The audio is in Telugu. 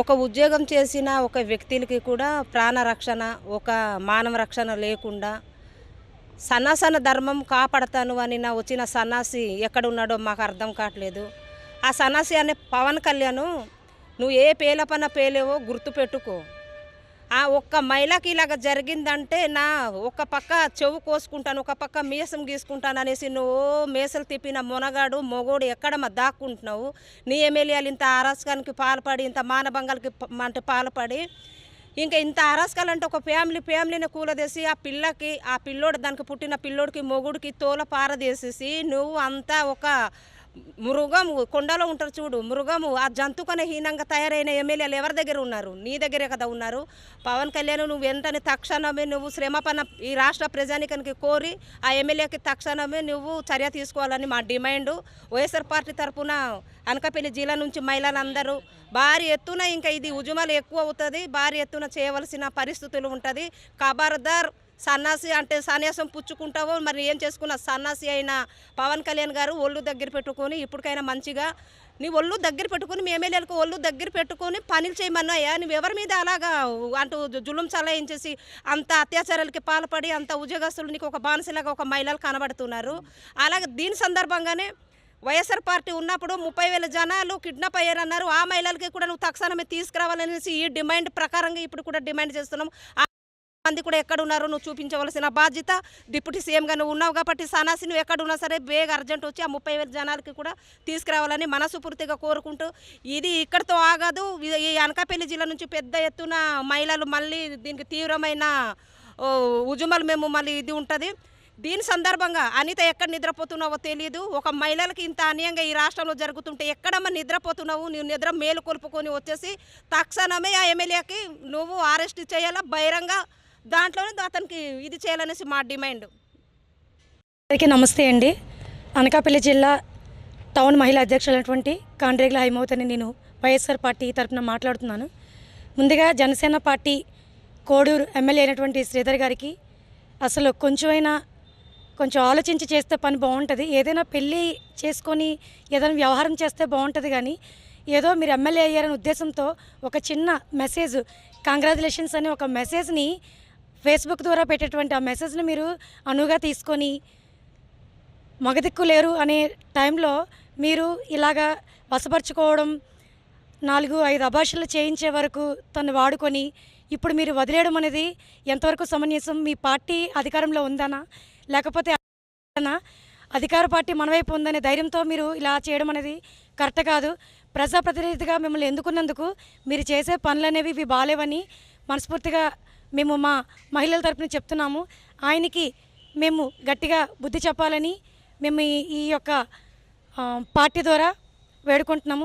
ఒక ఉద్యోగం చేసిన ఒక వ్యక్తులకి కూడా ప్రాణ రక్షణ, ఒక మానవ రక్షణ లేకుండా సనాతన ధర్మం కాపాడతాను అని వచ్చిన సన్యాసి ఎక్కడున్నాడో మాకు అర్థం కావట్లేదు. ఆ సన్యాసి అనే పవన్ కళ్యాణ్ నువ్వు ఏ పేలపన పేలేవో గుర్తుపెట్టుకో. ఆ ఒక్క మహిళకి ఇలాగ జరిగిందంటే నా ఒక పక్క చెవు కోసుకుంటాను, ఒక పక్క మీసం గీసుకుంటాను అనేసి నువ్వు మీసలు తిప్పిన మొనగాడు మొగోడు ఎక్కడమ్మా దాక్కుంటున్నావు? నీ ఎమ్మెల్యేలు ఇంత అరాచకానికి పాల్పడి, ఇంత మానభంగాలకి అంటే పాల్పడి, ఇంకా ఇంత అరాచకాలంటే ఒక ఫ్యామిలీని కూలదేసి ఆ పిల్లకి, ఆ పిల్లోడు దానికి పుట్టిన పిల్లోడికి మొగుడికి తోల పారదేసేసి నువ్వు అంతా ఒక మృగము, కొండలో ఉంటారు చూడు మృగము, ఆ జంతువుకనే హీనంగా తయారైన ఎమ్మెల్యేలు ఎవరి దగ్గర ఉన్నారు? నీ దగ్గరే కదా ఉన్నారు. పవన్ కళ్యాణ్ నువ్వు వెంటనే తక్షణమే నువ్వు శ్రమపన ఈ రాష్ట్ర ప్రజానికానికి కోరి ఆ ఎమ్మెల్యేకి తక్షణమే నువ్వు చర్య తీసుకోవాలని మా డిమాండు. వైఎస్ఆర్ పార్టీ తరఫున అనకాపల్లి జిల్లా నుంచి మహిళలందరూ భారీ ఎత్తున, ఇంకా ఇది ఉద్యమాలు ఎక్కువ అవుతుంది, భారీ ఎత్తున చేయవలసిన పరిస్థితులు ఉంటుంది. ఖబర్దార్ సన్నాసి అంటే సన్యాసం పుచ్చుకుంటావో మరి ఏం చేసుకున్న సన్నాసి అయిన పవన్ కళ్యాణ్ గారు ఒళ్ళు దగ్గర పెట్టుకొని ఇప్పటికైనా మంచిగా నీ ఒళ్ళు దగ్గర పెట్టుకొని మీ ఎమ్మెల్యేలకు ఒళ్ళు దగ్గర పెట్టుకొని పనులు చేయమన్నాయా? నువ్వు ఎవరి మీద అలాగా అంటూ జులుం చలాయించేసి అంత అత్యాచారాలకి పాల్పడి అంత ఉద్యోగస్తులు నీకు ఒక బానిసలాగా ఒక మహిళలు కనబడుతున్నారు. అలాగే దీని సందర్భంగానే వైఎస్ఆర్ పార్టీ ఉన్నప్పుడు 30,000 జనాలు కిడ్నాప్ అయ్యారన్నారు. ఆ మహిళలకి కూడా నువ్వు తక్షణమే తీసుకురావాలనేసి ఈ డిమాండ్ ప్రకారంగా ఇప్పుడు కూడా డిమాండ్ చేస్తున్నాం. మంది కూడా ఎక్కడున్నారో నువ్వు చూపించవలసిన బాధ్యత డిప్యూటీ సీఎంగా నువ్వు ఉన్నావు కాబట్టి సనాసి నువ్వు ఎక్కడున్నా సరే బేగ అర్జెంట్ వచ్చి ఆ 30,000 జనాలకి కూడా తీసుకురావాలని మనస్ఫూర్తిగా కోరుకుంటూ, ఇది ఇక్కడితో ఆగదు. ఈ అనకాపల్లి జిల్లా నుంచి పెద్ద ఎత్తున మహిళలు మళ్ళీ దీనికి తీవ్రమైన ఉద్యమాలు మేము మళ్ళీ ఇది ఉంటుంది. దీని సందర్భంగా అనిత ఎక్కడ నిద్రపోతున్నావో తెలియదు. ఒక మహిళలకి ఇంత అన్యాయంగా ఈ రాష్ట్రంలో జరుగుతుంటే ఎక్కడమ్మా నిద్రపోతున్నావు? నువ్వు నిద్ర మేలు కొలుపుకొని వచ్చేసి తక్షణమే ఆ ఎమ్మెల్యేకి నువ్వు అరెస్ట్ చేయాలా, బహిరంగ దాంట్లోనే అతనికి ఇది చేయాలనేసి మా డిమాండ్. అందరికీ నమస్తే అండి. అనకాపల్లి జిల్లా టౌన్ మహిళా అధ్యక్షులైనటువంటి కాండ్రేగుల హైమవతిని నేను వైఎస్ఆర్ పార్టీ తరఫున మాట్లాడుతున్నాను. ముందుగా జనసేన పార్టీ కోడూరు ఎమ్మెల్యే అయినటువంటి శ్రీధర్ గారికి అసలు కొంచెం ఆలోచించి చేస్తే పని బాగుంటుంది. ఏదైనా పెళ్ళి చేసుకొని ఏదైనా వ్యవహారం చేస్తే బాగుంటుంది, కానీ ఏదో మీరు ఎమ్మెల్యే అయ్యారనే ఉద్దేశంతో ఒక చిన్న మెసేజ్, కంగ్రాచులేషన్స్ అనే ఒక మెసేజ్ని ఫేస్బుక్ ద్వారా పెట్టేటువంటి ఆ మెసేజ్ని మీరు అనువుగా తీసుకొని మగదిక్కు లేరు అనే టైంలో మీరు ఇలాగా వశపరుచుకోవడం, 4-5 అభాషణలు చేయించే వరకు తను వాడుకొని ఇప్పుడు మీరు వదిలేయడం అనేది ఎంతవరకు సమంజసం? మీ పార్టీ అధికారంలో ఉందనా, లేకపోతే అధికార పార్టీ మన వైపు ఉందనే ధైర్యంతో మీరు ఇలా చేయడం అనేది కరెక్ట్ కాదు. ప్రజాప్రతినిధిగా మిమ్మల్ని ఎన్నుకున్నందుకు మీరు చేసే పనులు అనేవి ఇవి బాలేవని మనస్ఫూర్తిగా మేము మా మహిళల తరపున చెప్తున్నాము. ఆయనకి మేము గట్టిగా బుద్ధి చెప్పాలని మేము ఈ యొక్క పార్టీ ద్వారా వేడుకుంటున్నాము.